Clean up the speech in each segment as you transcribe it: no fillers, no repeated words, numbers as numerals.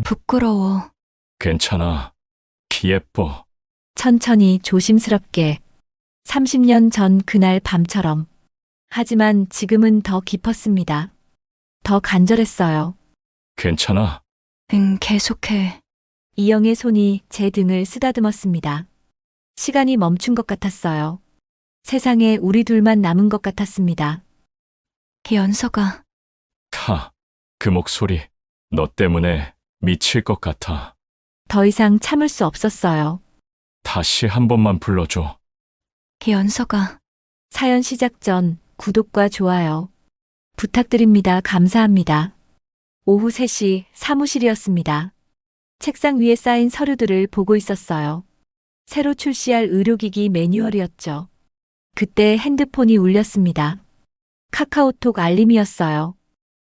부끄러워. 괜찮아. 키 예뻐. 천천히 조심스럽게. 30년 전 그날 밤처럼. 하지만 지금은 더 깊었습니다. 더 간절했어요. 괜찮아. 응, 계속해. 이영의 손이 제 등을 쓰다듬었습니다. 시간이 멈춘 것 같았어요. 세상에 우리 둘만 남은 것 같았습니다. 연서가 그 목소리. 너 때문에 미칠 것 같아. 더 이상 참을 수 없었어요. 다시 한 번만 불러줘. 연서가 사연 시작 전 구독과 좋아요 부탁드립니다. 감사합니다. 오후 3시 사무실이었습니다. 책상 위에 쌓인 서류들을 보고 있었어요. 새로 출시할 의료기기 매뉴얼이었죠. 그때 핸드폰이 울렸습니다. 카카오톡 알림이었어요.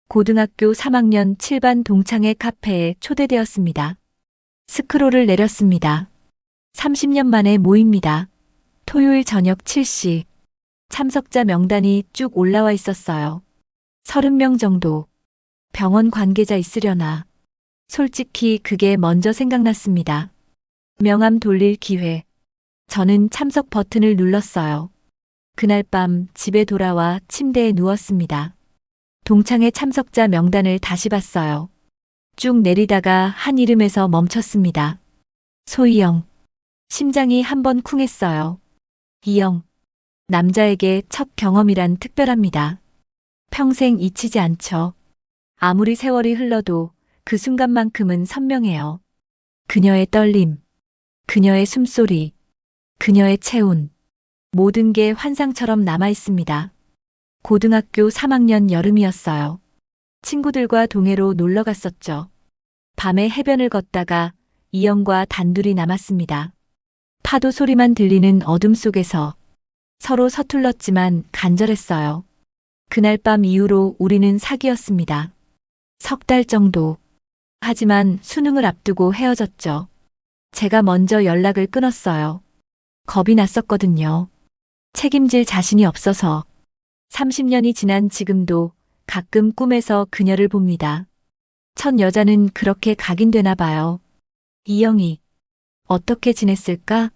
고등학교 3학년 7반 동창회 카페에 초대되었습니다. 스크롤을 내렸습니다. 30년 만에 모입니다. 토요일 저녁 7시. 참석자 명단이 쭉 올라와 있었어요. 30명 정도. 병원 관계자 있으려나. 솔직히 그게 먼저 생각났습니다. 명함 돌릴 기회. 저는 참석 버튼을 눌렀어요. 그날 밤 집에 돌아와 침대에 누웠습니다. 동창회 참석자 명단을 다시 봤어요. 쭉 내리다가 한 이름에서 멈췄습니다. 소희영. 심장이 한번 쿵했어요. 이영. 남자에게 첫 경험이란 특별합니다. 평생 잊히지 않죠. 아무리 세월이 흘러도 그 순간만큼은 선명해요. 그녀의 떨림, 그녀의 숨소리, 그녀의 체온. 모든 게 환상처럼 남아 있습니다. 고등학교 3학년 여름이었어요. 친구들과 동해로 놀러 갔었죠. 밤에 해변을 걷다가 이영과 단둘이 남았습니다. 파도 소리만 들리는 어둠 속에서 서로 서툴렀지만 간절했어요. 그날 밤 이후로 우리는 사귀었습니다. 3달 정도. 하지만 수능을 앞두고 헤어졌죠. 제가 먼저 연락을 끊었어요. 겁이 났었거든요. 책임질 자신이 없어서. 30년이 지난 지금도 가끔 꿈에서 그녀를 봅니다. 첫 여자는 그렇게 각인되나 봐요. 이영이. 어떻게 지냈을까?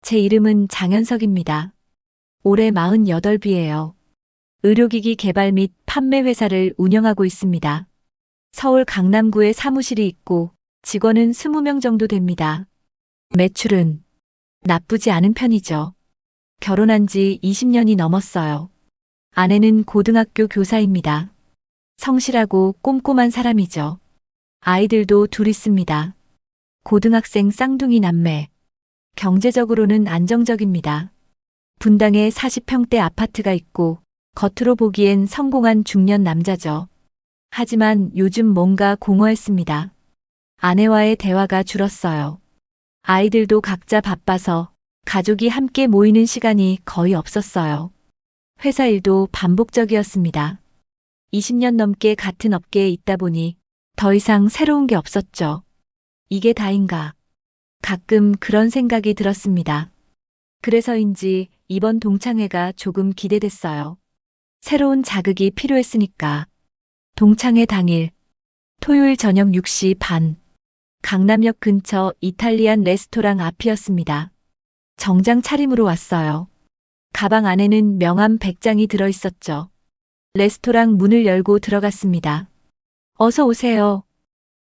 제 이름은 장현석입니다. 올해 48이에요. 의료기기 개발 및 판매 회사를 운영하고 있습니다. 서울 강남구에 사무실이 있고 직원은 20명 정도 됩니다. 매출은 나쁘지 않은 편이죠. 결혼한 지 20년이 넘었어요. 아내는 고등학교 교사입니다. 성실하고 꼼꼼한 사람이죠. 아이들도 둘 있습니다. 고등학생 쌍둥이 남매. 경제적으로는 안정적입니다. 분당에 40평대 아파트가 있고 겉으로 보기엔 성공한 중년 남자죠. 하지만 요즘 뭔가 공허했습니다. 아내와의 대화가 줄었어요. 아이들도 각자 바빠서 가족이 함께 모이는 시간이 거의 없었어요. 회사 일도 반복적이었습니다. 20년 넘게 같은 업계에 있다 보니 더 이상 새로운 게 없었죠. 이게 다인가? 가끔 그런 생각이 들었습니다. 그래서인지 이번 동창회가 조금 기대됐어요. 새로운 자극이 필요했으니까. 동창회 당일, 토요일 저녁 6시 반, 강남역 근처 이탈리안 레스토랑 앞이었습니다. 정장 차림으로 왔어요. 가방 안에는 명함 100장이 들어있었죠. 레스토랑 문을 열고 들어갔습니다. 어서 오세요.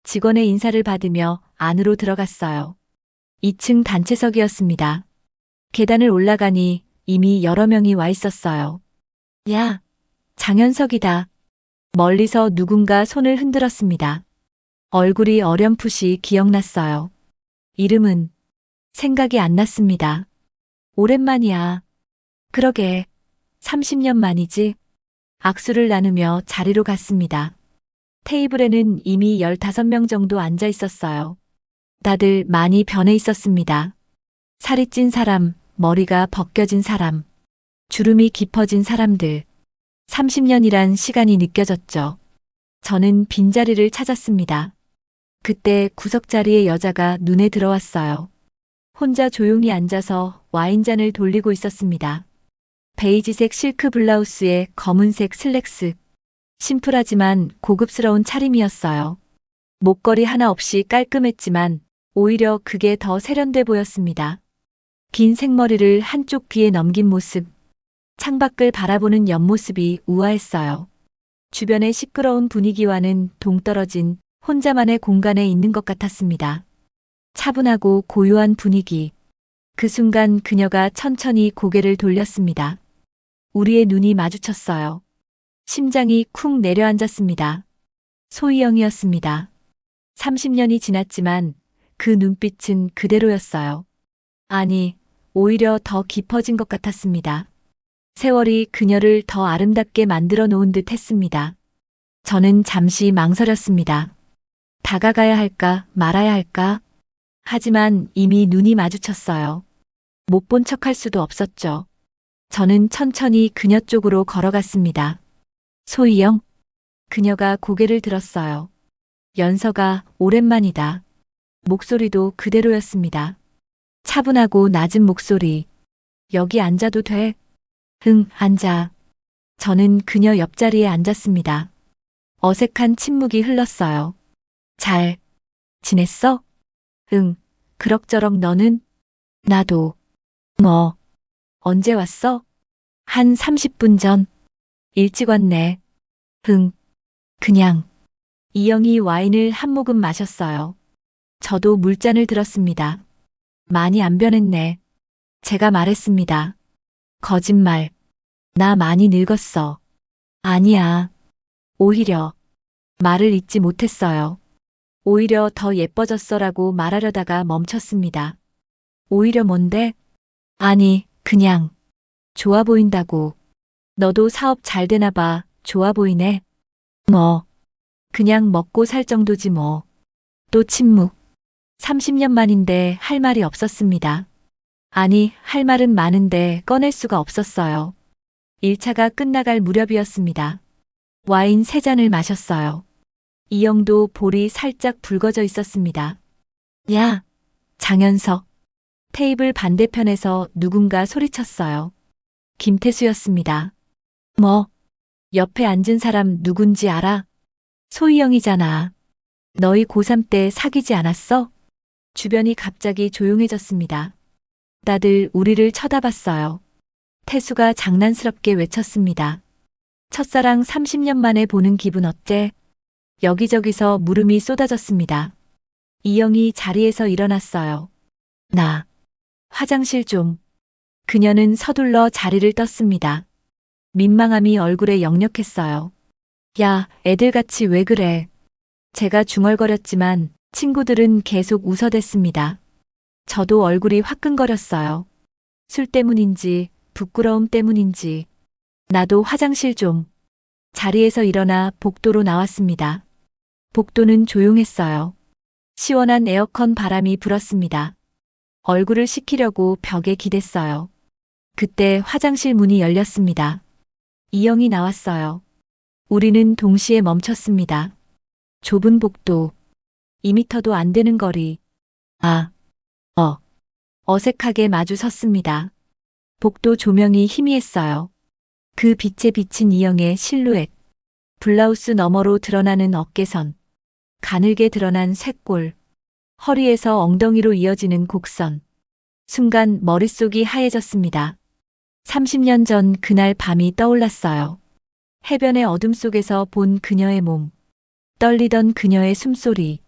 직원의 인사를 받으며 안으로 들어갔어요. 2층 단체석이었습니다. 계단을 올라가니 이미 여러 명이 와 있었어요. 야, 장현석이다. 멀리서 누군가 손을 흔들었습니다. 얼굴이 어렴풋이 기억났어요. 이름은 생각이 안 났습니다. 오랜만이야. 그러게, 30년 만이지. 악수를 나누며 자리로 갔습니다. 테이블에는 이미 15명 정도 앉아 있었어요. 다들 많이 변해 있었습니다. 살이 찐 사람, 머리가 벗겨진 사람, 주름이 깊어진 사람들. 30년이란 시간이 느껴졌죠. 저는 빈자리를 찾았습니다. 그때 구석자리에 여자가 눈에 들어왔어요. 혼자 조용히 앉아서 와인잔을 돌리고 있었습니다. 베이지색 실크 블라우스에 검은색 슬랙스. 심플하지만 고급스러운 차림이었어요. 목걸이 하나 없이 깔끔했지만 오히려 그게 더 세련돼 보였습니다. 긴 생머리를 한쪽 귀에 넘긴 모습, 창밖을 바라보는 옆모습이 우아했어요. 주변의 시끄러운 분위기와는 동떨어진 혼자만의 공간에 있는 것 같았습니다. 차분하고 고요한 분위기. 그 순간 그녀가 천천히 고개를 돌렸습니다. 우리의 눈이 마주쳤어요. 심장이 쿵 내려앉았습니다. 소희영이었습니다. 30년이 지났지만 그 눈빛은 그대로였어요. 아니, 오히려 더 깊어진 것 같았습니다. 세월이 그녀를 더 아름답게 만들어 놓은 듯 했습니다. 저는 잠시 망설였습니다. 다가가야 할까 말아야 할까? 하지만 이미 눈이 마주쳤어요. 못 본 척할 수도 없었죠. 저는 천천히 그녀 쪽으로 걸어갔습니다. 소희영? 그녀가 고개를 들었어요. 연서가 오랜만이다. 목소리도 그대로였습니다. 차분하고 낮은 목소리. 여기 앉아도 돼? 응, 앉아. 저는 그녀 옆자리에 앉았습니다. 어색한 침묵이 흘렀어요. 잘 지냈어? 응, 그럭저럭 너는? 나도. 뭐, 언제 왔어? 한 30분 전. 일찍 왔네. 응, 그냥. 이영이 와인을 한 모금 마셨어요. 저도 물잔을 들었습니다. 많이 안 변했네. 제가 말했습니다. 거짓말. 나 많이 늙었어. 아니야. 오히려 말을 잇지 못했어요. 오히려 더 예뻐졌어라고 말하려다가 멈췄습니다. 오히려 뭔데? 아니, 그냥 좋아 보인다고. 너도 사업 잘 되나 봐. 좋아 보이네. 뭐, 그냥 먹고 살 정도지 뭐. 또 침묵. 30년 만인데 할 말이 없었습니다. 아니, 할 말은 많은데 꺼낼 수가 없었어요. 1차가 끝나갈 무렵이었습니다. 와인 3잔을 마셨어요. 이영도 볼이 살짝 붉어져 있었습니다. 야, 장현석. 테이블 반대편에서 누군가 소리쳤어요. 김태수였습니다. 뭐, 옆에 앉은 사람 누군지 알아? 소희영이잖아. 너희 고3 때 사귀지 않았어? 주변이 갑자기 조용해졌습니다. 다들 우리를 쳐다봤어요. 태수가 장난스럽게 외쳤습니다. 첫사랑 30년 만에 보는 기분 어때? 여기저기서 물음이 쏟아졌습니다. 이영이 자리에서 일어났어요. 나 화장실 좀. 그녀는 서둘러 자리를 떴습니다. 민망함이 얼굴에 역력했어요. 야, 애들같이 왜 그래? 제가 중얼거렸지만 친구들은 계속 웃어댔습니다. 저도 얼굴이 화끈거렸어요. 술 때문인지 부끄러움 때문인지. 나도 화장실 좀. 자리에서 일어나 복도로 나왔습니다. 복도는 조용했어요. 시원한 에어컨 바람이 불었습니다. 얼굴을 식히려고 벽에 기댔어요. 그때 화장실 문이 열렸습니다. 이영이 나왔어요. 우리는 동시에 멈췄습니다. 좁은 복도. 2미터도 안 되는 거리. 어색하게 마주 섰습니다. 복도 조명이 희미했어요. 그 빛에 비친 이영의 실루엣. 블라우스 너머로 드러나는 어깨선. 가늘게 드러난 쇄골. 허리에서 엉덩이로 이어지는 곡선. 순간 머릿속이 하얘졌습니다. 30년 전 그날 밤이 떠올랐어요. 해변의 어둠 속에서 본 그녀의 몸. 떨리던 그녀의 숨소리.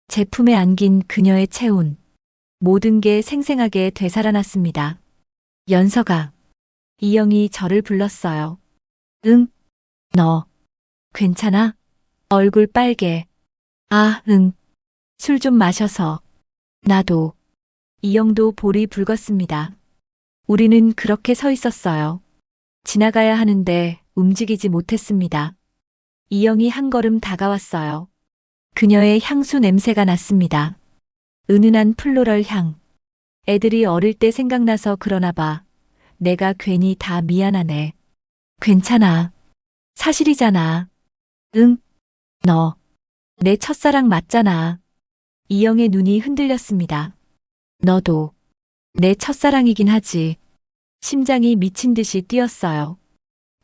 제품에 안긴 그녀의 체온. 모든 게 생생하게 되살아났습니다. 연서가. 이영이 저를 불렀어요. 응? 너. 괜찮아? 얼굴 빨개. 아, 응. 술 좀 마셔서. 나도. 이영도 볼이 붉었습니다. 우리는 그렇게 서 있었어요. 지나가야 하는데 움직이지 못했습니다. 이영이 한 걸음 다가왔어요. 그녀의 향수 냄새가 났습니다. 은은한 플로럴 향. 애들이 어릴 때 생각나서 그러나 봐. 내가 괜히 다 미안하네. 괜찮아. 사실이잖아. 응? 너. 내 첫사랑 맞잖아. 이영의 눈이 흔들렸습니다. 너도. 내 첫사랑이긴 하지. 심장이 미친 듯이 뛰었어요.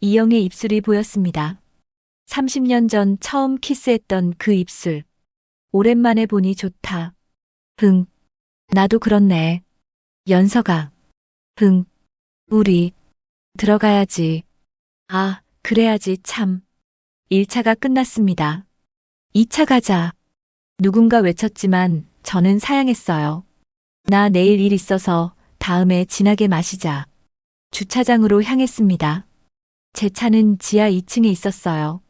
이영의 입술이 보였습니다. 30년 전 처음 키스했던 그 입술. 오랜만에 보니 좋다. 흥. 나도 그렇네. 연서가. 흥. 우리. 들어가야지. 아, 그래야지 참. 1차가 끝났습니다. 2차 가자. 누군가 외쳤지만 저는 사양했어요. 나 내일 일 있어서 다음에 진하게 마시자. 주차장으로 향했습니다. 제 차는 지하 2층에 있었어요.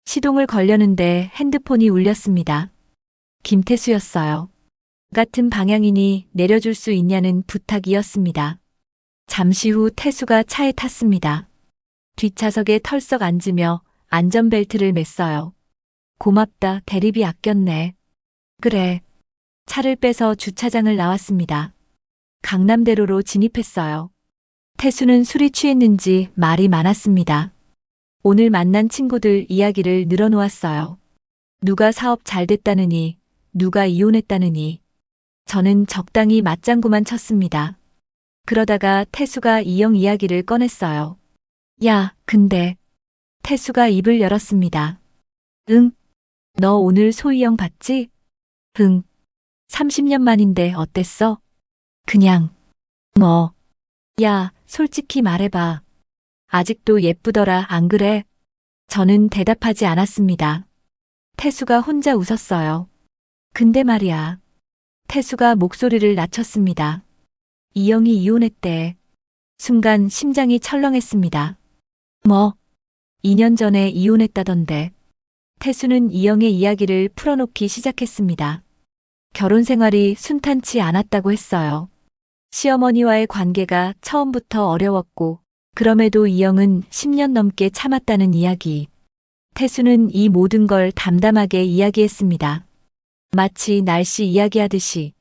시동을 걸려는데 핸드폰이 울렸습니다. 김태수였어요. 같은 방향이니 내려줄 수 있냐는 부탁이었습니다. 잠시 후 태수가 차에 탔습니다. 뒷좌석에 털썩 앉으며 안전벨트를 맸어요. 고맙다, 대리비 아꼈네. 그래. 차를 빼서 주차장을 나왔습니다. 강남대로로 진입했어요. 태수는 술이 취했는지 말이 많았습니다. 오늘 만난 친구들 이야기를 늘어놓았어요. 누가 사업 잘 됐다느니, 누가 이혼했다느니. 저는 적당히 맞장구만 쳤습니다. 그러다가 태수가 이영 이야기를 꺼냈어요. 야, 근데. 태수가 입을 열었습니다. 응? 너 오늘 소희영 봤지? 응. 30년 만인데 어땠어? 그냥. 뭐. 야, 솔직히 말해봐. 아직도 예쁘더라, 안 그래? 저는 대답하지 않았습니다. 태수가 혼자 웃었어요. 근데 말이야. 태수가 목소리를 낮췄습니다. 이영이 이혼했대. 순간 심장이 철렁했습니다. 뭐? 2년 전에 이혼했다던데. 태수는 이영의 이야기를 풀어놓기 시작했습니다. 결혼 생활이 순탄치 않았다고 했어요. 시어머니와의 관계가 처음부터 어려웠고, 그럼에도 이영은 10년 넘게 참았다는 이야기. 태수는 이 모든 걸 담담하게 이야기했습니다. 마치 날씨 이야기하듯이.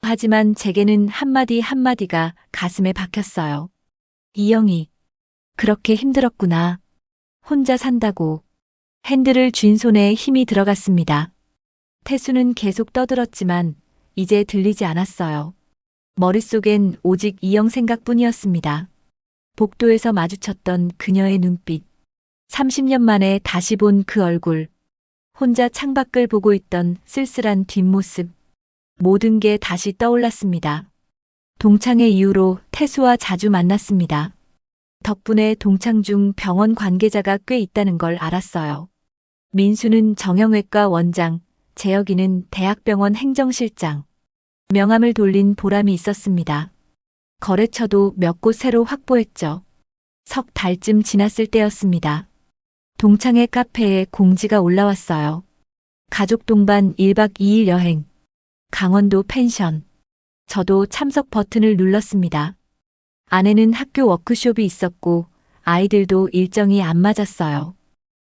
하지만 제게는 한마디 한마디가 가슴에 박혔어요. 이영이. 그렇게 힘들었구나. 혼자 산다고. 핸들을 쥔 손에 힘이 들어갔습니다. 태수는 계속 떠들었지만 이제 들리지 않았어요. 머릿속엔 오직 이영 생각뿐이었습니다. 복도에서 마주쳤던 그녀의 눈빛. 30년 만에 다시 본 그 얼굴. 혼자 창밖을 보고 있던 쓸쓸한 뒷모습. 모든 게 다시 떠올랐습니다. 동창회 이후로 태수와 자주 만났습니다. 덕분에 동창 중 병원 관계자가 꽤 있다는 걸 알았어요. 민수는 정형외과 원장, 재혁이는 대학병원 행정실장. 명함을 돌린 보람이 있었습니다. 거래처도 몇 곳 새로 확보했죠. 석 달쯤 지났을 때였습니다. 동창회 카페에 공지가 올라왔어요. 가족 동반 1박 2일 여행. 강원도 펜션. 저도 참석 버튼을 눌렀습니다. 아내는 학교 워크숍이 있었고 아이들도 일정이 안 맞았어요.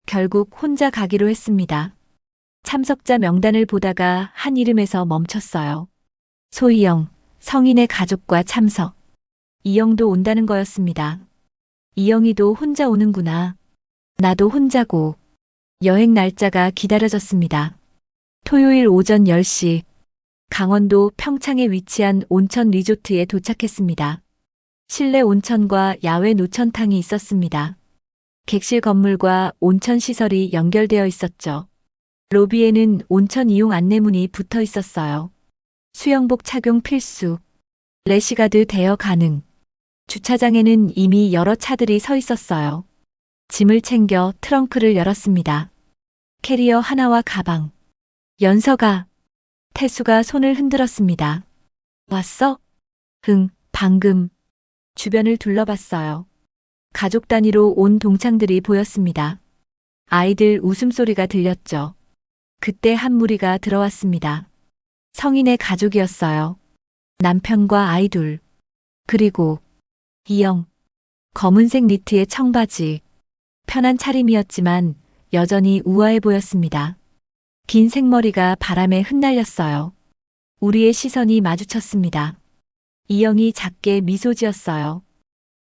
결국 혼자 가기로 했습니다. 참석자 명단을 보다가 한 이름에서 멈췄어요. 소희영, 성인의 가족과 참석. 이영도 온다는 거였습니다. 이영이도 혼자 오는구나. 나도 혼자고. 여행 날짜가 기다려졌습니다. 토요일 오전 10시. 강원도 평창에 위치한 온천 리조트에 도착했습니다. 실내 온천과 야외 노천탕이 있었습니다. 객실 건물과 온천 시설이 연결되어 있었죠. 로비에는 온천 이용 안내문이 붙어 있었어요. 수영복 착용 필수. 래시가드 대여 가능. 주차장에는 이미 여러 차들이 서 있었어요. 짐을 챙겨 트렁크를 열었습니다. 캐리어 하나와 가방. 연서가. 태수가 손을 흔들었습니다. 왔어? 응, 방금. 주변을 둘러봤어요. 가족 단위로 온 동창들이 보였습니다. 아이들 웃음소리가 들렸죠. 그때 한 무리가 들어왔습니다. 성인의 가족이었어요. 남편과 아이 둘. 그리고 이영. 검은색 니트에 청바지. 편한 차림이었지만 여전히 우아해 보였습니다. 긴 생머리가 바람에 흩날렸어요. 우리의 시선이 마주쳤습니다. 이영이 작게 미소 지었어요.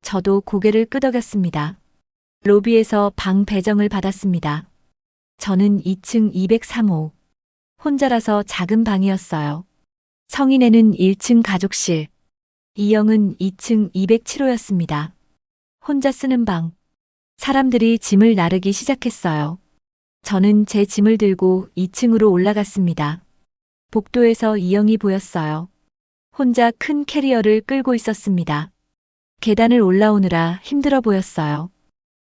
저도 고개를 끄덕였습니다. 로비에서 방 배정을 받았습니다. 저는 2층 203호. 혼자라서 작은 방이었어요. 성인애는 1층 가족실. 이영은 2층 207호였습니다. 혼자 쓰는 방. 사람들이 짐을 나르기 시작했어요. 저는 제 짐을 들고 2층으로 올라갔습니다. 복도에서 이영이 보였어요. 혼자 큰 캐리어를 끌고 있었습니다. 계단을 올라오느라 힘들어 보였어요.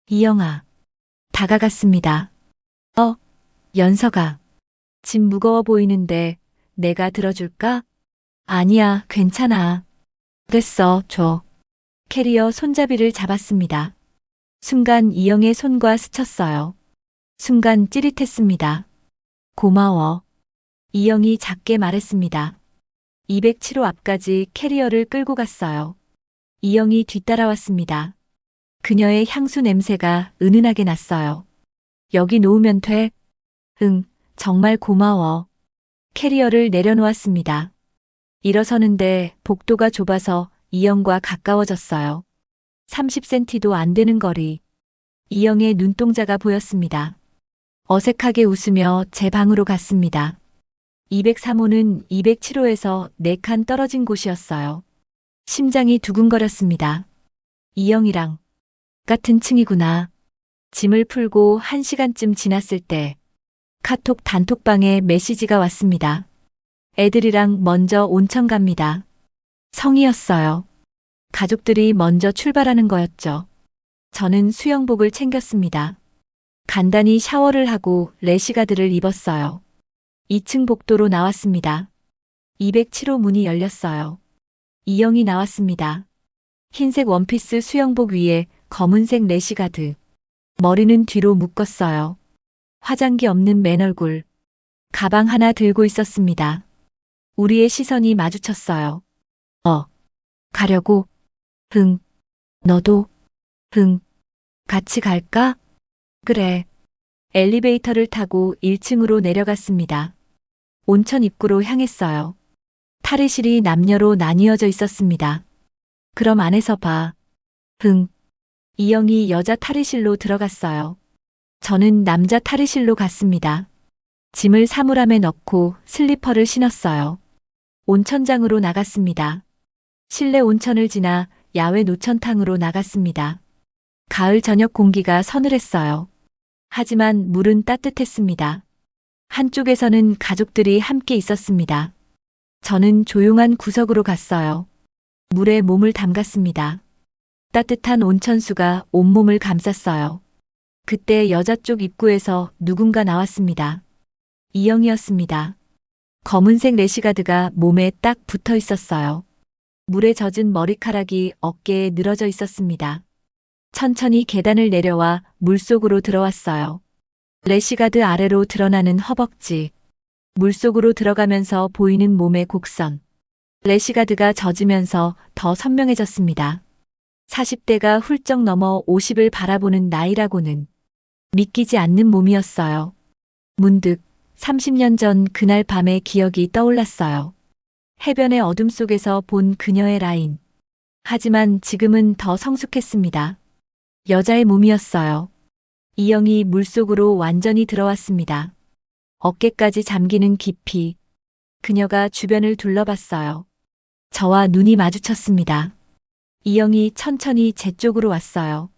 이영아. 다가갔습니다. 연서가. 짐 무거워 보이는데 내가 들어줄까? 아니야, 괜찮아. 됐어, 줘. 캐리어 손잡이를 잡았습니다. 순간 이영의 손과 스쳤어요. 순간 찌릿했습니다. 고마워. 이영이 작게 말했습니다. 207호 앞까지 캐리어를 끌고 갔어요. 이영이 뒤따라왔습니다. 그녀의 향수 냄새가 은은하게 났어요. 여기 놓으면 돼? 응, 정말 고마워. 캐리어를 내려놓았습니다. 일어서는데 복도가 좁아서 이영과 가까워졌어요. 30cm도 안 되는 거리. 이영의 눈동자가 보였습니다. 어색하게 웃으며 제 방으로 갔습니다. 203호는 207호에서 4칸 떨어진 곳이었어요. 심장이 두근거렸습니다. 이영이랑 같은 층이구나. 짐을 풀고 1시간쯤 지났을 때 카톡 단톡방에 메시지가 왔습니다. 애들이랑 먼저 온천 갑니다. 성이었어요. 가족들이 먼저 출발하는 거였죠. 저는 수영복을 챙겼습니다. 간단히 샤워를 하고 래시가드를 입었어요. 2층 복도로 나왔습니다. 207호 문이 열렸어요. 이영이 나왔습니다. 흰색 원피스 수영복 위에 검은색 래시가드. 머리는 뒤로 묶었어요. 화장기 없는 맨 얼굴. 가방 하나 들고 있었습니다. 우리의 시선이 마주쳤어요. 가려고? 응. 너도? 응. 같이 갈까? 그래. 엘리베이터를 타고 1층으로 내려갔습니다. 온천 입구로 향했어요. 탈의실이 남녀로 나뉘어져 있었습니다. 그럼 안에서 봐. 응. 이영이 여자 탈의실로 들어갔어요. 저는 남자 탈의실로 갔습니다. 짐을 사물함에 넣고 슬리퍼를 신었어요. 온천장으로 나갔습니다. 실내 온천을 지나 야외 노천탕으로 나갔습니다. 가을 저녁 공기가 서늘했어요. 하지만 물은 따뜻했습니다. 한쪽에서는 가족들이 함께 있었습니다. 저는 조용한 구석으로 갔어요. 물에 몸을 담갔습니다. 따뜻한 온천수가 온몸을 감쌌어요. 그때 여자 쪽 입구에서 누군가 나왔습니다. 이영이었습니다. 검은색 래시가드가 몸에 딱 붙어 있었어요. 물에 젖은 머리카락이 어깨에 늘어져 있었습니다. 천천히 계단을 내려와 물속으로 들어왔어요. 래시가드 아래로 드러나는 허벅지. 물속으로 들어가면서 보이는 몸의 곡선. 래시가드가 젖으면서 더 선명해졌습니다. 40대가 훌쩍 넘어 50을 바라보는 나이라고는 믿기지 않는 몸이었어요. 문득 30년 전 그날 밤의 기억이 떠올랐어요. 해변의 어둠 속에서 본 그녀의 라인. 하지만 지금은 더 성숙했습니다. 여자의 몸이었어요. 이영이 물속으로 완전히 들어왔습니다. 어깨까지 잠기는 깊이. 그녀가 주변을 둘러봤어요. 저와 눈이 마주쳤습니다. 이영이 천천히 제 쪽으로 왔어요.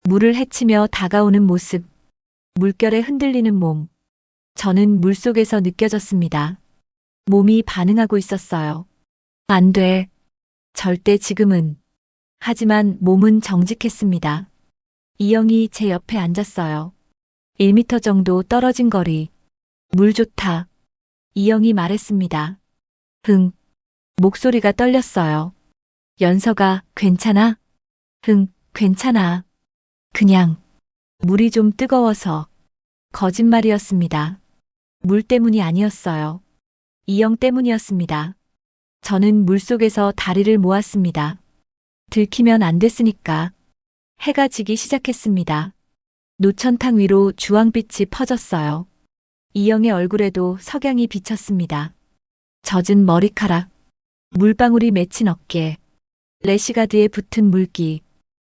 물을 헤치며 다가오는 모습. 물결에 흔들리는 몸. 저는 물속에서 느껴졌습니다. 몸이 반응하고 있었어요. 안 돼. 절대 지금은. 하지만 몸은 정직했습니다. 이영이 제 옆에 앉았어요. 1m 정도 떨어진 거리. 물 좋다. 이영이 말했습니다. 응. 목소리가 떨렸어요. 연서가 괜찮아? 응, 괜찮아. 그냥 물이 좀 뜨거워서. 거짓말이었습니다. 물 때문이 아니었어요. 이영 때문이었습니다. 저는 물속에서 다리를 모았습니다. 들키면 안 됐으니까. 해가 지기 시작했습니다. 노천탕 위로 주황빛이 퍼졌어요. 이영의 얼굴에도 석양이 비쳤습니다. 젖은 머리카락, 물방울이 맺힌 어깨, 래시가드에 붙은 물기.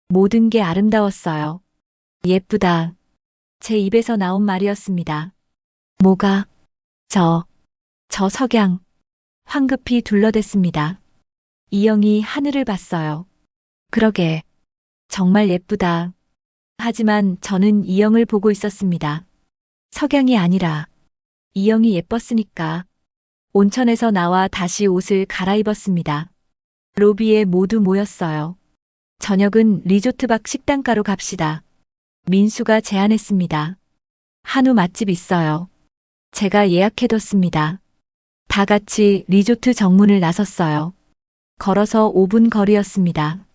모든 게 아름다웠어요. 예쁘다. 제 입에서 나온 말이었습니다. 뭐가? 저 석양. 황급히 둘러댔습니다. 이영이 하늘을 봤어요. 그러게. 정말 예쁘다. 하지만 저는 이영을 보고 있었습니다. 석양이 아니라 이영이 예뻤으니까. 온천에서 나와 다시 옷을 갈아입었습니다. 로비에 모두 모였어요. 저녁은 리조트 밖 식당가로 갑시다. 민수가 제안했습니다. 한우 맛집 있어요. 제가 예약해뒀습니다. 다 같이 리조트 정문을 나섰어요. 걸어서 5분 거리였습니다.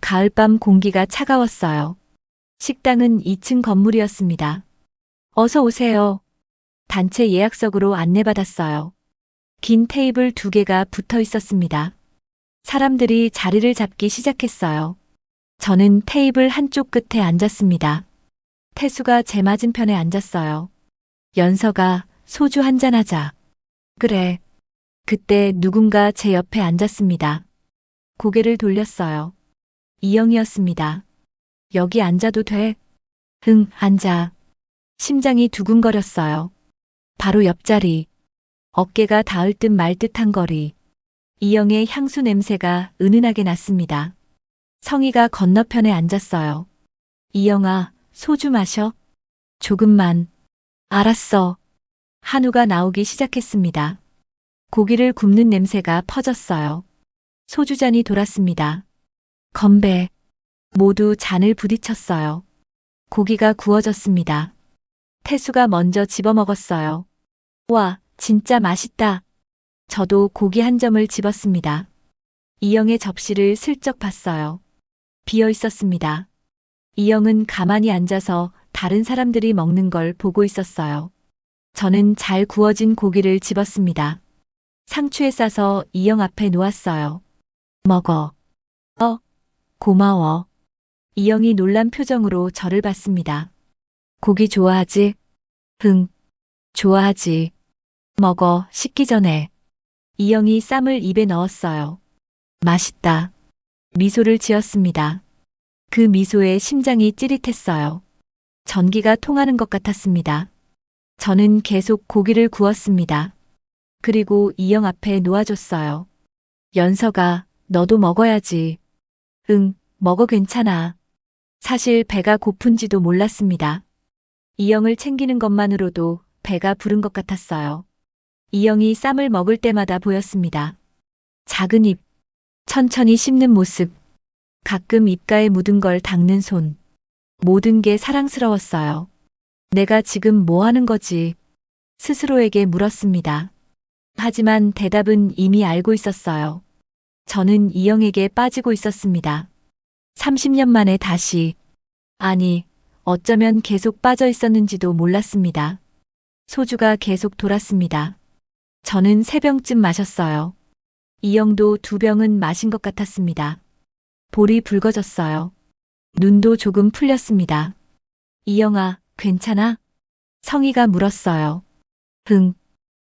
가을밤 공기가 차가웠어요. 식당은 2층 건물이었습니다. 어서 오세요. 단체 예약석으로 안내받았어요. 긴 테이블 2개가 붙어 있었습니다. 사람들이 자리를 잡기 시작했어요. 저는 테이블 한쪽 끝에 앉았습니다. 태수가 제 맞은편에 앉았어요. 연서가 소주 한잔 하자. 그래. 그때 누군가 제 옆에 앉았습니다. 고개를 돌렸어요. 이영이었습니다. 여기 앉아도 돼? 응, 앉아. 심장이 두근거렸어요. 바로 옆자리. 어깨가 닿을 듯 말 듯한 거리. 이영의 향수 냄새가 은은하게 났습니다. 성희가 건너편에 앉았어요. 이영아, 소주 마셔? 조금만. 알았어. 한우가 나오기 시작했습니다. 고기를 굽는 냄새가 퍼졌어요. 소주잔이 돌았습니다. 건배. 모두 잔을 부딪혔어요. 고기가 구워졌습니다. 태수가 먼저 집어먹었어요. 와, 진짜 맛있다. 저도 고기 한 점을 집었습니다. 이영의 접시를 슬쩍 봤어요. 비어 있었습니다. 이영은 가만히 앉아서 다른 사람들이 먹는 걸 보고 있었어요. 저는 잘 구워진 고기를 집었습니다. 상추에 싸서 이영 앞에 놓았어요. 먹어. 고마워. 이영이 놀란 표정으로 저를 봤습니다. 고기 좋아하지? 응, 좋아하지. 먹어, 식기 전에. 이영이 쌈을 입에 넣었어요. 맛있다. 미소를 지었습니다. 그 미소에 심장이 찌릿했어요. 전기가 통하는 것 같았습니다. 저는 계속 고기를 구웠습니다. 그리고 이영 앞에 놓아줬어요. 연서가, 너도 먹어야지. 응, 먹어 괜찮아. 사실 배가 고픈지도 몰랐습니다. 이영을 챙기는 것만으로도 배가 부른 것 같았어요. 이영이 쌈을 먹을 때마다 보였습니다. 작은 입, 천천히 씹는 모습, 가끔 입가에 묻은 걸 닦는 손. 모든 게 사랑스러웠어요. 내가 지금 뭐 하는 거지? 스스로에게 물었습니다. 하지만 대답은 이미 알고 있었어요. 저는 이영에게 빠지고 있었습니다. 30년 만에 다시. 아니, 어쩌면 계속 빠져 있었는지도 몰랐습니다. 소주가 계속 돌았습니다. 저는 3병쯤 마셨어요. 이영도 2병은 마신 것 같았습니다. 볼이 붉어졌어요. 눈도 조금 풀렸습니다. 이영아, 괜찮아? 성희가 물었어요. 응.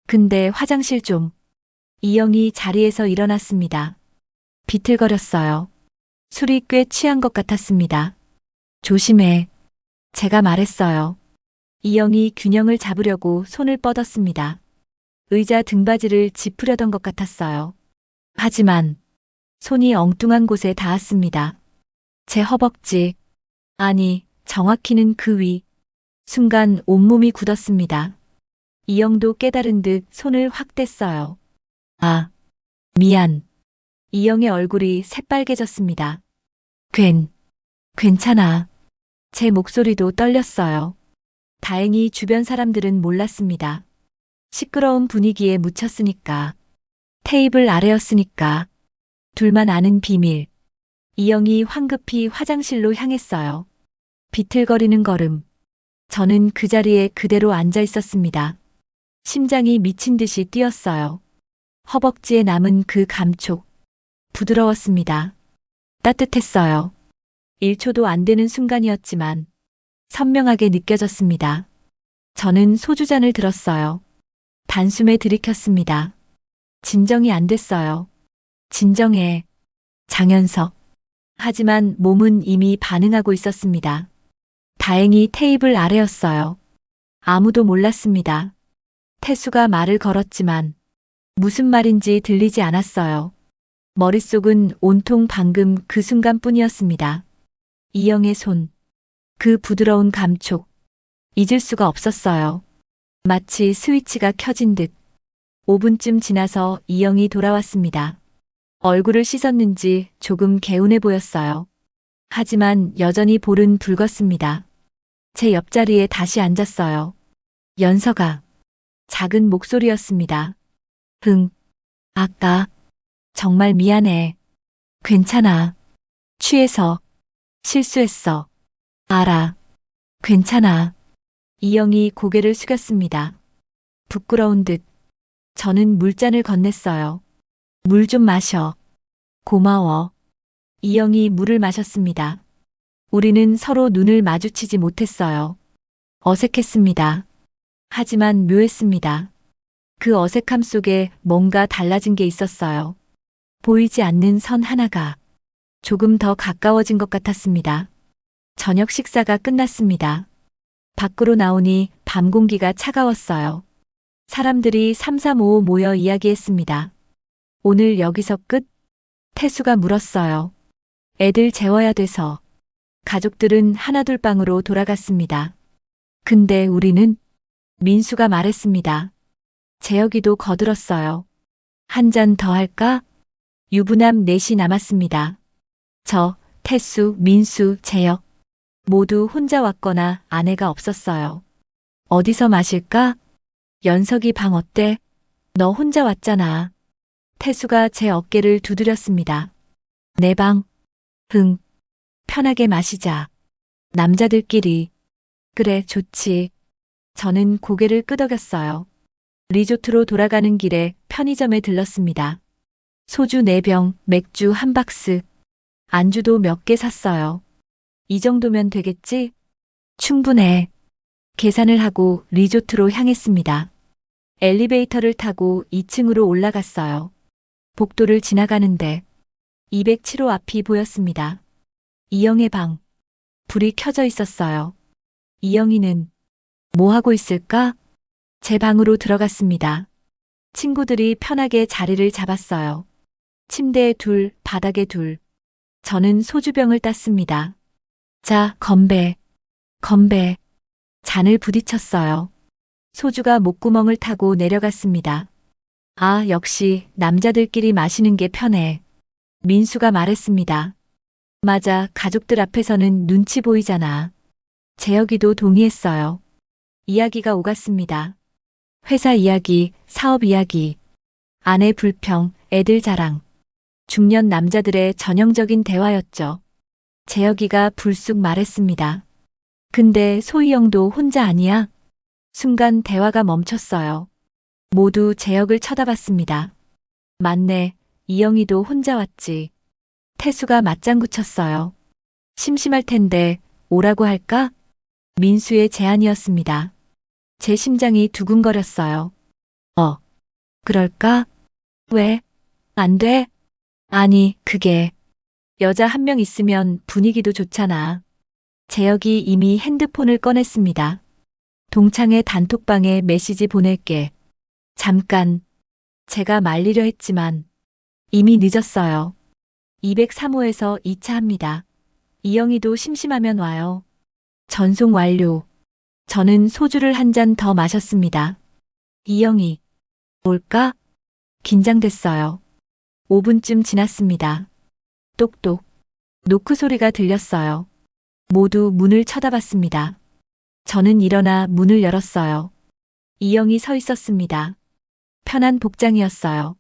근데 화장실 좀. 이영이 자리에서 일어났습니다. 비틀거렸어요. 술이 꽤 취한 것 같았습니다. 조심해. 제가 말했어요. 이영이 균형을 잡으려고 손을 뻗었습니다. 의자 등받이를 짚으려던 것 같았어요. 하지만 손이 엉뚱한 곳에 닿았습니다. 제 허벅지. 아니, 정확히는 그 위. 순간 온몸이 굳었습니다. 이영도 깨달은 듯 손을 확 뗐어요. 아, 미안. 이영의 얼굴이 새빨개졌습니다. 괜찮아. 제 목소리도 떨렸어요. 다행히 주변 사람들은 몰랐습니다. 시끄러운 분위기에 묻혔으니까. 테이블 아래였으니까. 둘만 아는 비밀. 이영이 황급히 화장실로 향했어요. 비틀거리는 걸음. 저는 그 자리에 그대로 앉아 있었습니다. 심장이 미친 듯이 뛰었어요. 허벅지에 남은 그 감촉. 부드러웠습니다. 따뜻했어요. 1초도 안 되는 순간이었지만 선명하게 느껴졌습니다. 저는 소주잔을 들었어요. 단숨에 들이켰습니다. 진정이 안 됐어요. 진정해. 장현석. 하지만 몸은 이미 반응하고 있었습니다. 다행히 테이블 아래였어요. 아무도 몰랐습니다. 태수가 말을 걸었지만 무슨 말인지 들리지 않았어요. 머릿속은 온통 방금 그 순간뿐이었습니다. 이영의 손. 그 부드러운 감촉. 잊을 수가 없었어요. 마치 스위치가 켜진 듯. 5분쯤 지나서 이영이 돌아왔습니다. 얼굴을 씻었는지 조금 개운해 보였어요. 하지만 여전히 볼은 붉었습니다. 제 옆자리에 다시 앉았어요. 연서가. 작은 목소리였습니다. 응. 아까. 정말 미안해. 괜찮아. 취해서. 실수했어. 알아. 괜찮아. 이영이 고개를 숙였습니다. 부끄러운 듯. 저는 물잔을 건넸어요. 물 좀 마셔. 고마워. 이영이 물을 마셨습니다. 우리는 서로 눈을 마주치지 못했어요. 어색했습니다. 하지만 묘했습니다. 그 어색함 속에 뭔가 달라진 게 있었어요. 보이지 않는 선 하나가 조금 더 가까워진 것 같았습니다. 저녁 식사가 끝났습니다. 밖으로 나오니 밤 공기가 차가웠어요. 사람들이 삼삼오오 모여 이야기했습니다. 오늘 여기서 끝? 태수가 물었어요. 애들 재워야 돼서. 가족들은 하나둘 방으로 돌아갔습니다. 근데 우리는? 민수가 말했습니다. 재혁이도 거들었어요. 한 잔 더 할까? 유부남 넷이 남았습니다. 저, 태수, 민수, 재혁. 모두 혼자 왔거나 아내가 없었어요. 어디서 마실까? 연석이 방 어때? 너 혼자 왔잖아. 태수가 제 어깨를 두드렸습니다. 내 방? 응. 편하게 마시자. 남자들끼리. 그래, 좋지. 저는 고개를 끄덕였어요. 리조트로 돌아가는 길에 편의점에 들렀습니다. 소주 4병, 맥주 1박스. 안주도 몇 개 샀어요. 이 정도면 되겠지? 충분해. 계산을 하고 리조트로 향했습니다. 엘리베이터를 타고 2층으로 올라갔어요. 복도를 지나가는데 207호 앞이 보였습니다. 이영의 방. 불이 켜져 있었어요. 이영이는 뭐 하고 있을까? 제 방으로 들어갔습니다. 친구들이 편하게 자리를 잡았어요. 침대에 둘, 바닥에 둘. 저는 소주병을 땄습니다. 자, 건배. 건배. 잔을 부딪혔어요. 소주가 목구멍을 타고 내려갔습니다. 아, 역시 남자들끼리 마시는 게 편해. 민수가 말했습니다. 맞아, 가족들 앞에서는 눈치 보이잖아. 재혁이도 동의했어요. 이야기가 오갔습니다. 회사 이야기, 사업 이야기, 아내 불평, 애들 자랑. 중년 남자들의 전형적인 대화였죠. 재혁이가 불쑥 말했습니다. 근데 소희영도 혼자 아니야? 순간 대화가 멈췄어요. 모두 재혁을 쳐다봤습니다. 맞네, 이영이도 혼자 왔지. 태수가 맞장구 쳤어요. 심심할 텐데 오라고 할까? 민수의 제안이었습니다. 제 심장이 두근거렸어요. 그럴까? 왜? 안 돼? 아니, 그게 여자 한 명 있으면 분위기도 좋잖아. 재혁이 이미 핸드폰을 꺼냈습니다. 동창회 단톡방에 메시지 보낼게. 잠깐. 제가 말리려 했지만 이미 늦었어요. 203호에서 2차 합니다. 이영이도 심심하면 와요. 전송 완료. 저는 소주를 한 잔 더 마셨습니다. 이영이. 올까? 긴장됐어요. 5분쯤 지났습니다. 똑똑. 노크 소리가 들렸어요. 모두 문을 쳐다봤습니다. 저는 일어나 문을 열었어요. 이영이 서 있었습니다. 편한 복장이었어요.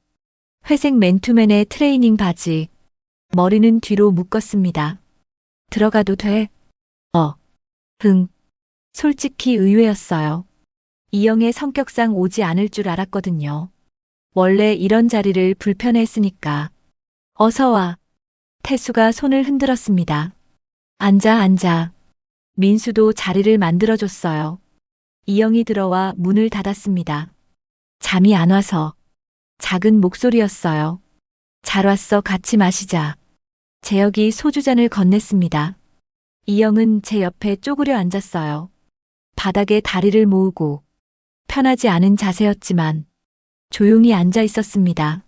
회색 맨투맨의 트레이닝 바지. 머리는 뒤로 묶었습니다. 들어가도 돼? 응. 솔직히 의외였어요. 이영의 성격상 오지 않을 줄 알았거든요. 원래 이런 자리를 불편해했으니까. 어서 와. 태수가 손을 흔들었습니다. 앉아. 민수도 자리를 만들어줬어요. 이영이 들어와 문을 닫았습니다. 잠이 안 와서. 작은 목소리였어요. 잘 왔어, 같이 마시자. 재혁이 소주잔을 건넸습니다. 이영은 제 옆에 쪼그려 앉았어요. 바닥에 다리를 모으고 편하지 않은 자세였지만 조용히 앉아 있었습니다.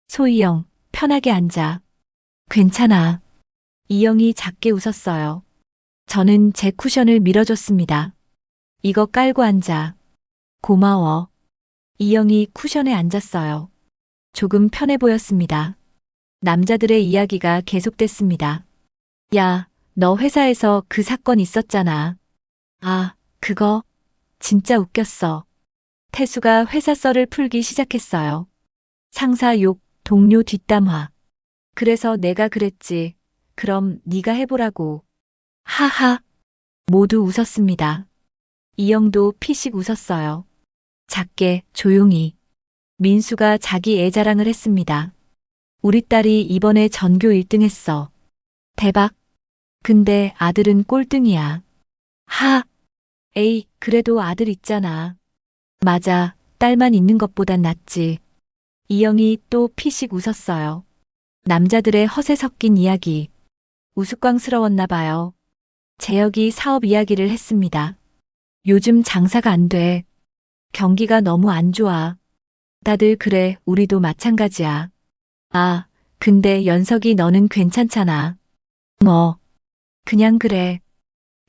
소희영, 편하게 앉아. 괜찮아. 이영이 작게 웃었어요. 저는 제 쿠션을 밀어줬습니다. 이거 깔고 앉아. 고마워. 이영이 쿠션에 앉았어요. 조금 편해 보였습니다. 남자들의 이야기가 계속됐습니다. 야, 너 회사에서 그 사건 있었잖아. 아, 그거 진짜 웃겼어. 태수가 회사 썰을 풀기 시작했어요. 상사 욕, 동료 뒷담화. 그래서 내가 그랬지. 그럼 네가 해보라고. 하하. 모두 웃었습니다. 이영도 피식 웃었어요. 작게, 조용히. 민수가 자기 애 자랑을 했습니다. 우리 딸이 이번에 전교 1등 했어. 대박. 근데 아들은 꼴등이야. 하. 에이, 그래도 아들 있잖아. 맞아, 딸만 있는 것보단 낫지. 이영이 또 피식 웃었어요. 남자들의 허세 섞인 이야기. 우스꽝스러웠나 봐요. 재혁이 사업 이야기를 했습니다. 요즘 장사가 안 돼. 경기가 너무 안 좋아. 다들 그래, 우리도 마찬가지야. 아, 근데 연석이 너는 괜찮잖아. 뭐, 그냥 그래.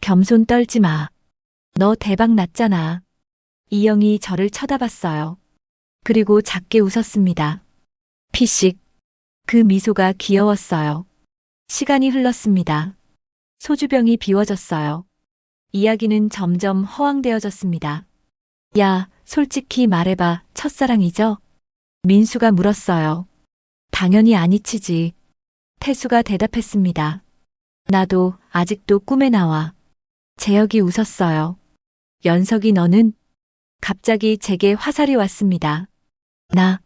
겸손 떨지 마. 너 대박 났잖아. 이영이 저를 쳐다봤어요. 그리고 작게 웃었습니다. 피식. 그 미소가 귀여웠어요. 시간이 흘렀습니다. 소주병이 비워졌어요. 이야기는 점점 허황되어졌습니다. 야, 솔직히 말해봐, 첫사랑이죠? 민수가 물었어요. 당연히 아니치지. 태수가 대답했습니다. 나도 아직도 꿈에 나와. 재혁이 웃었어요. 연석이 너는? 갑자기 제게 화살이 왔습니다. 나.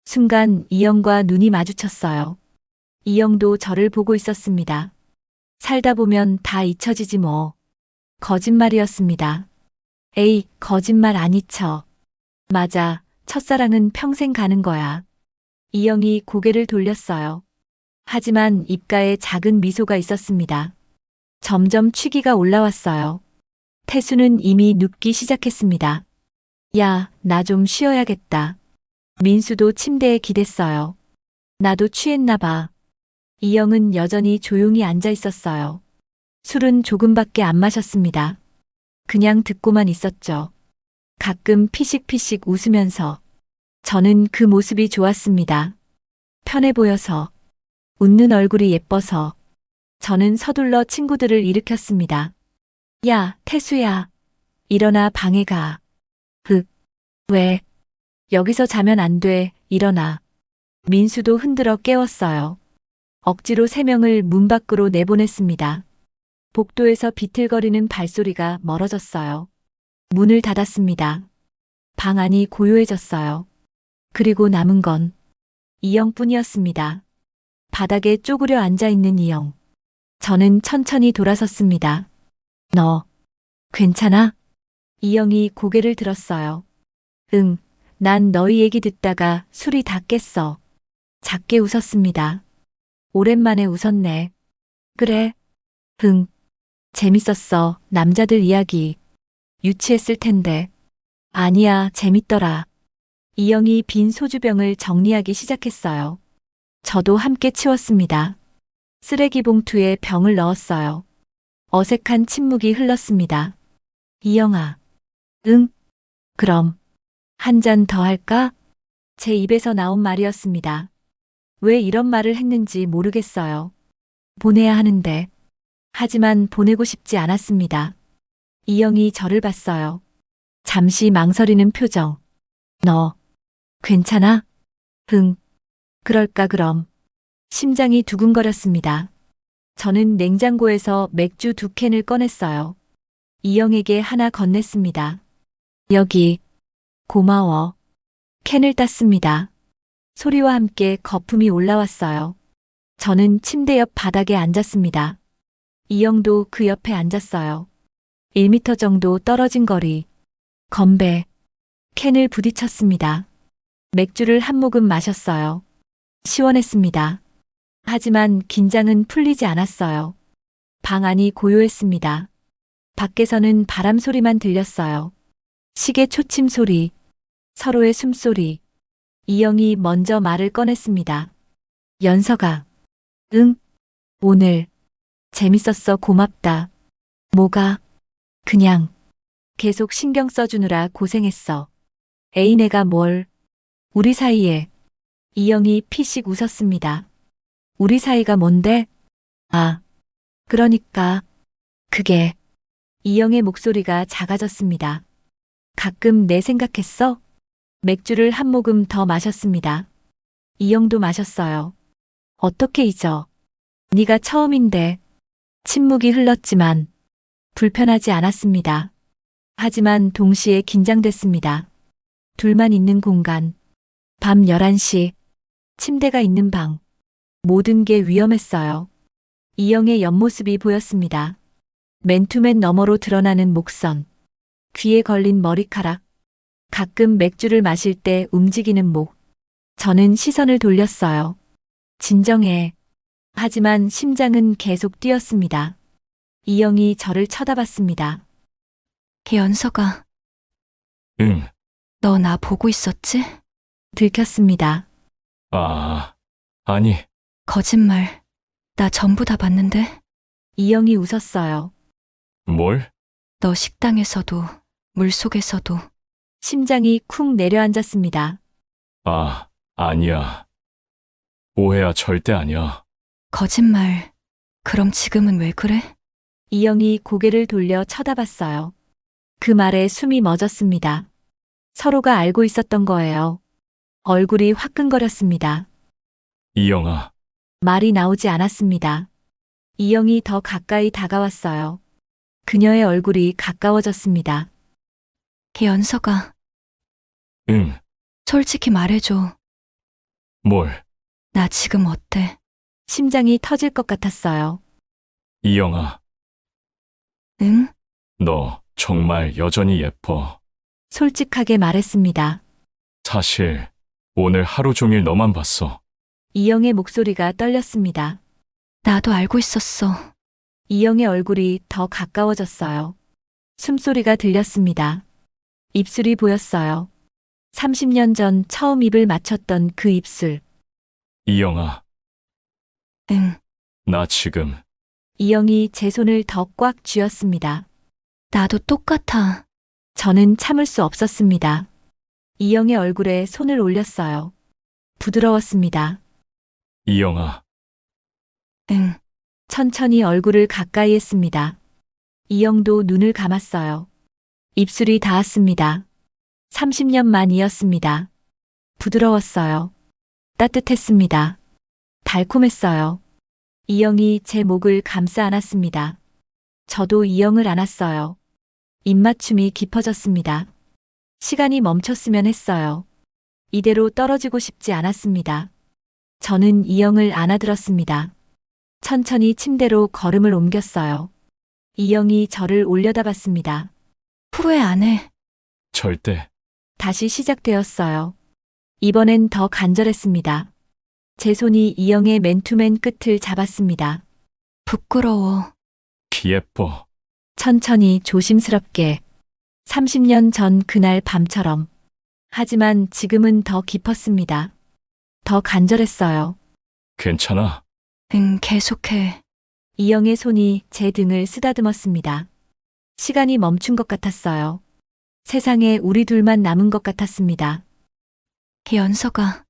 순간 이영과 눈이 마주쳤어요. 이영도 저를 보고 있었습니다. 살다 보면 다 잊혀지지 뭐. 거짓말이었습니다. 에이, 거짓말 안 잊혀. 맞아, 첫사랑은 평생 가는 거야. 이영이 고개를 돌렸어요. 하지만 입가에 작은 미소가 있었습니다. 점점 취기가 올라왔어요. 태수는 이미 눕기 시작했습니다. 야, 나 좀 쉬어야겠다. 민수도 침대에 기댔어요. 나도 취했나 봐. 이영은 여전히 조용히 앉아 있었어요. 술은 조금밖에 안 마셨습니다. 그냥 듣고만 있었죠. 가끔 피식피식 웃으면서. 저는 그 모습이 좋았습니다. 편해 보여서. 웃는 얼굴이 예뻐서. 저는 서둘러 친구들을 일으켰습니다. 야, 태수야. 일어나 방에 가. 흑. 왜? 여기서 자면 안 돼. 일어나. 민수도 흔들어 깨웠어요. 억지로 3명을 문 밖으로 내보냈습니다. 복도에서 비틀거리는 발소리가 멀어졌어요. 문을 닫았습니다. 방 안이 고요해졌어요. 그리고 남은 건 이영뿐이었습니다. 바닥에 쪼그려 앉아있는 이영. 저는 천천히 돌아섰습니다. 너, 괜찮아? 이영이 고개를 들었어요. 응, 난 너희 얘기 듣다가 술이 다 깼어. 작게 웃었습니다. 오랜만에 웃었네. 그래. 응. 재밌었어, 남자들 이야기. 유치했을 텐데. 아니야, 재밌더라. 이영이 빈 소주병을 정리하기 시작했어요. 저도 함께 치웠습니다. 쓰레기 봉투에 병을 넣었어요. 어색한 침묵이 흘렀습니다. 이영아. 응? 그럼. 한 잔 더 할까? 제 입에서 나온 말이었습니다. 왜 이런 말을 했는지 모르겠어요. 보내야 하는데. 하지만 보내고 싶지 않았습니다. 이영이 저를 봤어요. 잠시 망설이는 표정. 너, 괜찮아? 응. 그럴까 그럼. 심장이 두근거렸습니다. 저는 냉장고에서 맥주 2캔을 꺼냈어요. 이영에게 하나 건넸습니다. 여기. 고마워. 캔을 땄습니다. 소리와 함께 거품이 올라왔어요. 저는 침대 옆 바닥에 앉았습니다. 이영도 그 옆에 앉았어요. 1미터 정도 떨어진 거리. 건배. 캔을 부딪혔습니다. 맥주를 한 모금 마셨어요. 시원했습니다. 하지만 긴장은 풀리지 않았어요. 방 안이 고요했습니다. 밖에서는 바람 소리만 들렸어요. 시계 초침 소리, 서로의 숨소리. 이영이 먼저 말을 꺼냈습니다. 연서가. 응? 오늘. 재밌었어, 고맙다. 뭐가? 그냥. 계속 신경 써주느라 고생했어. 애인애가 뭘. 우리 사이에. 이영이 피식 웃었습니다. 우리 사이가 뭔데? 아, 그러니까. 그게. 이영의 목소리가 작아졌습니다. 가끔 내 생각했어? 맥주를 한 모금 더 마셨습니다. 이영도 마셨어요. 어떻게 잊어? 네가 처음인데. 침묵이 흘렀지만 불편하지 않았습니다. 하지만 동시에 긴장됐습니다. 둘만 있는 공간. 밤 11시. 침대가 있는 방. 모든 게 위험했어요. 이영의 옆모습이 보였습니다. 맨투맨 너머로 드러나는 목선. 귀에 걸린 머리카락. 가끔 맥주를 마실 때 움직이는 목. 저는 시선을 돌렸어요. 진정해. 하지만 심장은 계속 뛰었습니다. 이영이 저를 쳐다봤습니다. 연서가, 응. 너 나 보고 있었지? 들켰습니다. 아, 아니, 거짓말. 나 전부 다 봤는데? 이영이 웃었어요. 뭘? 너 식당에서도, 물속에서도. 심장이 쿵 내려앉았습니다. 아, 아니야. 오해야, 절대 아니야. 거짓말. 그럼 지금은 왜 그래? 이영이 고개를 돌려 쳐다봤어요. 그 말에 숨이 멎었습니다. 서로가 알고 있었던 거예요. 얼굴이 화끈거렸습니다. 이영아, 말이 나오지 않았습니다. 이영이 더 가까이 다가왔어요. 그녀의 얼굴이 가까워졌습니다. 연서가, 응, 솔직히 말해줘. 뭘? 나 지금 어때? 심장이 터질 것 같았어요. 이영아, 응? 너 정말 여전히 예뻐. 솔직하게 말했습니다. 사실, 오늘 하루 종일 너만 봤어. 이영의 목소리가 떨렸습니다. 나도 알고 있었어. 이영의 얼굴이 더 가까워졌어요. 숨소리가 들렸습니다. 입술이 보였어요. 30년 전 처음 입을 맞췄던 그 입술. 이영아, 응, 나 지금 이영이 제 손을 더 꽉 쥐었습니다. 나도 똑같아. 저는 참을 수 없었습니다. 이영의 얼굴에 손을 올렸어요. 부드러웠습니다. 이영아, 응, 천천히 얼굴을 가까이 했습니다. 이영도 눈을 감았어요. 입술이 닿았습니다. 30년 만이었습니다. 부드러웠어요. 따뜻했습니다. 달콤했어요. 이영이 제 목을 감싸 안았습니다. 저도 이영을 안았어요. 입맞춤이 깊어졌습니다. 시간이 멈췄으면 했어요. 이대로 떨어지고 싶지 않았습니다. 저는 이영을 안아들었습니다. 천천히 침대로 걸음을 옮겼어요. 이영이 저를 올려다봤습니다. 후회 안 해. 절대. 다시 시작되었어요. 이번엔 더 간절했습니다. 제 손이 이영의 맨투맨 끝을 잡았습니다. 부끄러워. 예뻐. 천천히 조심스럽게. 30년 전 그날 밤처럼. 하지만 지금은 더 깊었습니다. 더 간절했어요. 괜찮아. 응, 계속해. 이영의 손이 제 등을 쓰다듬었습니다. 시간이 멈춘 것 같았어요. 세상에 우리 둘만 남은 것 같았습니다. 연서가,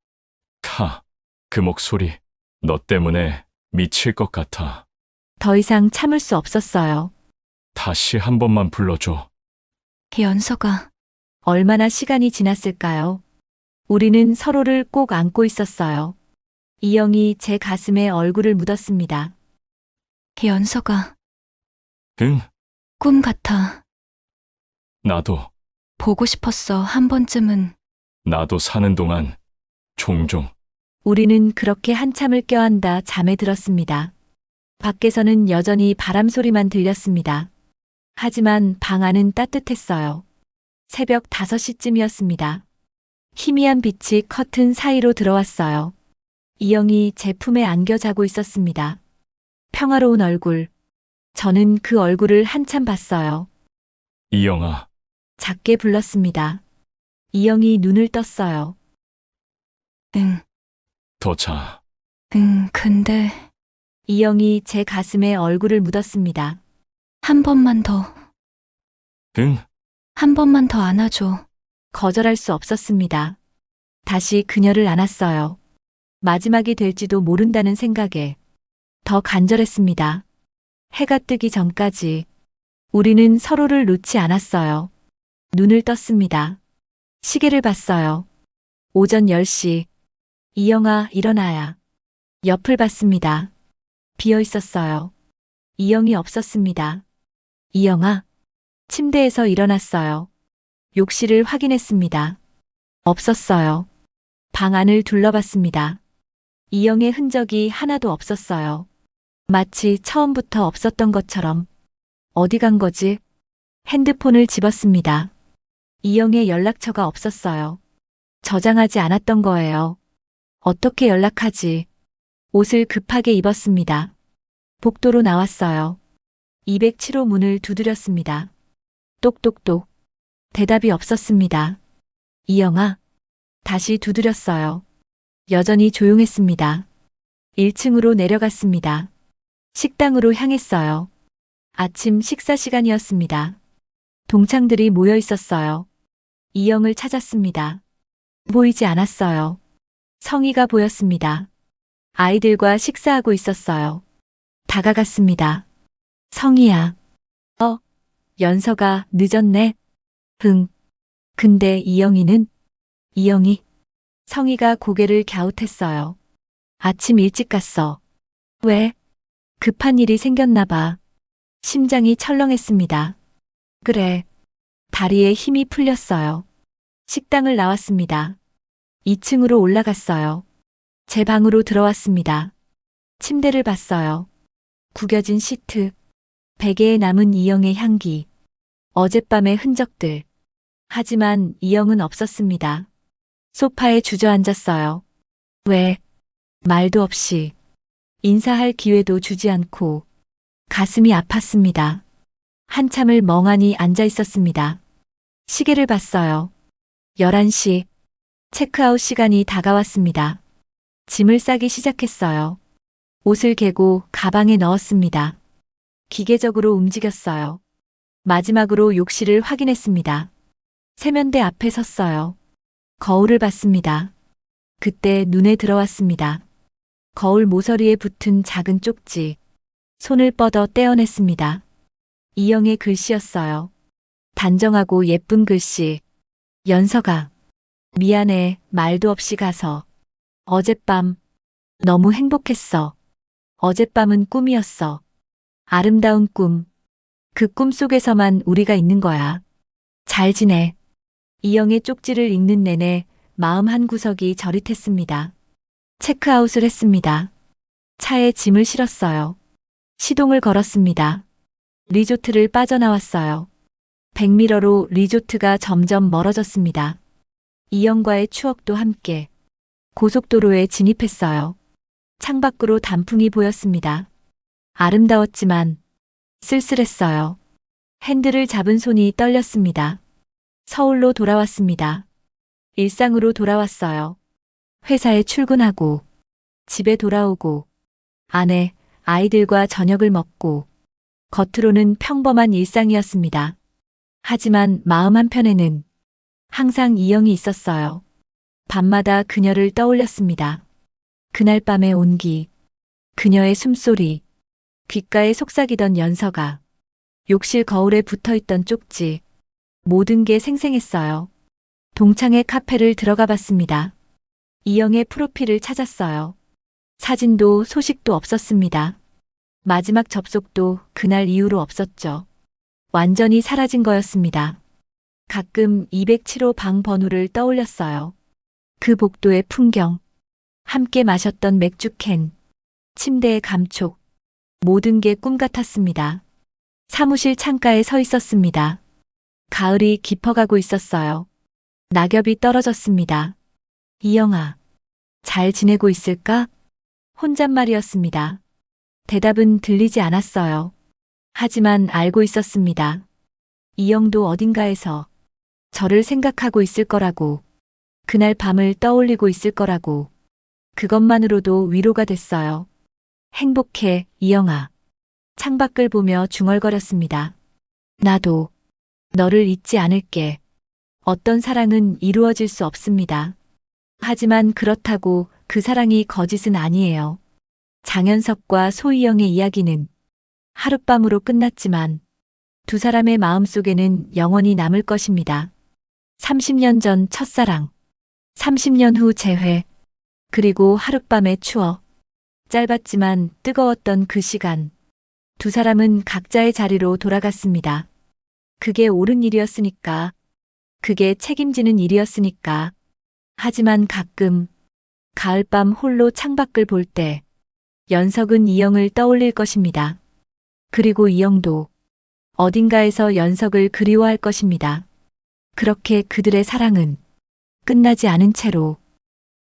그 목소리. 너 때문에 미칠 것 같아. 더 이상 참을 수 없었어요. 다시 한 번만 불러줘. 연서가, 얼마나 시간이 지났을까요? 우리는 서로를 꼭 안고 있었어요. 이영이 제 가슴에 얼굴을 묻었습니다. 연서가, 응, 꿈 같아. 나도. 보고 싶었어, 한 번쯤은. 나도 사는 동안 종종. 우리는 그렇게 한참을 껴안다 잠에 들었습니다. 밖에서는 여전히 바람 소리만 들렸습니다. 하지만 방 안은 따뜻했어요. 새벽 5시쯤이었습니다. 희미한 빛이 커튼 사이로 들어왔어요. 이영이 제 품에 안겨 자고 있었습니다. 평화로운 얼굴. 저는 그 얼굴을 한참 봤어요. 이영아, 작게 불렀습니다. 이영이 눈을 떴어요. 응, 더 자. 응, 근데 이영이 제 가슴에 얼굴을 묻었습니다. 한 번만 더. 응, 한 번만 더 안아줘. 거절할 수 없었습니다. 다시 그녀를 안았어요. 마지막이 될지도 모른다는 생각에 더 간절했습니다. 해가 뜨기 전까지 우리는 서로를 놓지 않았어요. 눈을 떴습니다. 시계를 봤어요. 오전 10시. 이영아, 일어나야. 옆을 봤습니다. 비어 있었어요. 이영이 없었습니다. 이영아. 침대에서 일어났어요. 욕실을 확인했습니다. 없었어요. 방 안을 둘러봤습니다. 이영의 흔적이 하나도 없었어요. 마치 처음부터 없었던 것처럼. 어디 간 거지? 핸드폰을 집었습니다. 이영의 연락처가 없었어요. 저장하지 않았던 거예요. 어떻게 연락하지? 옷을 급하게 입었습니다. 복도로 나왔어요. 207호 문을 두드렸습니다. 똑똑똑. 대답이 없었습니다. 이영아. 다시 두드렸어요. 여전히 조용했습니다. 1층으로 내려갔습니다. 식당으로 향했어요. 아침 식사 시간이었습니다. 동창들이 모여 있었어요. 이영을 찾았습니다. 보이지 않았어요. 성희가 보였습니다. 아이들과 식사하고 있었어요. 다가갔습니다. 성희야. 연서가 늦었네. 흥. 근데 이영이는? 이영이. 성희가 고개를 갸웃했어요. 아침 일찍 갔어. 왜? 급한 일이 생겼나 봐. 심장이 철렁했습니다. 그래. 다리에 힘이 풀렸어요. 식당을 나왔습니다. 2층으로 올라갔어요. 제 방으로 들어왔습니다. 침대를 봤어요. 구겨진 시트, 베개에 남은 이영의 향기, 어젯밤의 흔적들. 하지만 이영은 없었습니다. 소파에 주저앉았어요. 왜? 말도 없이. 인사할 기회도 주지 않고 가슴이 아팠습니다. 한참을 멍하니 앉아 있었습니다. 시계를 봤어요. 11시. 체크아웃 시간이 다가왔습니다. 짐을 싸기 시작했어요. 옷을 개고 가방에 넣었습니다. 기계적으로 움직였어요. 마지막으로 욕실을 확인했습니다. 세면대 앞에 섰어요. 거울을 봤습니다. 그때 눈에 들어왔습니다. 거울 모서리에 붙은 작은 쪽지. 손을 뻗어 떼어냈습니다. 이영의 글씨였어요. 단정하고 예쁜 글씨. 연서가. 미안해, 말도 없이 가서. 어젯밤. 너무 행복했어. 어젯밤은 꿈이었어. 아름다운 꿈. 그 꿈 속에서만 우리가 있는 거야. 잘 지내. 이영의 쪽지를 읽는 내내 마음 한구석이 저릿했습니다. 체크아웃을 했습니다. 차에 짐을 실었어요. 시동을 걸었습니다. 리조트를 빠져나왔어요. 백미러로 리조트가 점점 멀어졌습니다. 이영과의 추억도 함께 고속도로에 진입했어요. 창밖으로 단풍이 보였습니다. 아름다웠지만 쓸쓸했어요. 핸들을 잡은 손이 떨렸습니다. 서울로 돌아왔습니다. 일상으로 돌아왔어요. 회사에 출근하고, 집에 돌아오고, 아내, 아이들과 저녁을 먹고, 겉으로는 평범한 일상이었습니다. 하지만 마음 한편에는 항상 이영이 있었어요. 밤마다 그녀를 떠올렸습니다. 그날 밤의 온기, 그녀의 숨소리, 귓가에 속삭이던 연서가, 욕실 거울에 붙어있던 쪽지, 모든 게 생생했어요. 동창회 카페를 들어가 봤습니다. 이영의 프로필을 찾았어요. 사진도 소식도 없었습니다. 마지막 접속도 그날 이후로 없었죠. 완전히 사라진 거였습니다. 가끔 207호 방 번호를 떠올렸어요. 그 복도의 풍경, 함께 마셨던 맥주캔, 침대의 감촉, 모든 게 꿈 같았습니다. 사무실 창가에 서 있었습니다. 가을이 깊어가고 있었어요. 낙엽이 떨어졌습니다. 이영아, 잘 지내고 있을까? 혼잣말이었습니다. 대답은 들리지 않았어요. 하지만 알고 있었습니다. 이영도 어딘가에서 저를 생각하고 있을 거라고, 그날 밤을 떠올리고 있을 거라고, 그것만으로도 위로가 됐어요. 행복해, 이영아. 창밖을 보며 중얼거렸습니다. 나도. 너를 잊지 않을게. 어떤 사랑은 이루어질 수 없습니다. 하지만 그렇다고 그 사랑이 거짓은 아니에요. 장현석과 소희영의 이야기는 하룻밤으로 끝났지만 두 사람의 마음속에는 영원히 남을 것입니다. 30년 전 첫사랑, 30년 후 재회, 그리고 하룻밤의 추억. 짧았지만 뜨거웠던 그 시간. 두 사람은 각자의 자리로 돌아갔습니다. 그게 옳은 일이었으니까. 그게 책임지는 일이었으니까. 하지만 가끔 가을밤 홀로 창밖을 볼 때 연석은 이영을 떠올릴 것입니다. 그리고 이영도 어딘가에서 연석을 그리워할 것입니다. 그렇게 그들의 사랑은 끝나지 않은 채로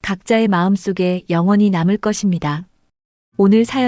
각자의 마음속에 영원히 남을 것입니다. 오늘 사연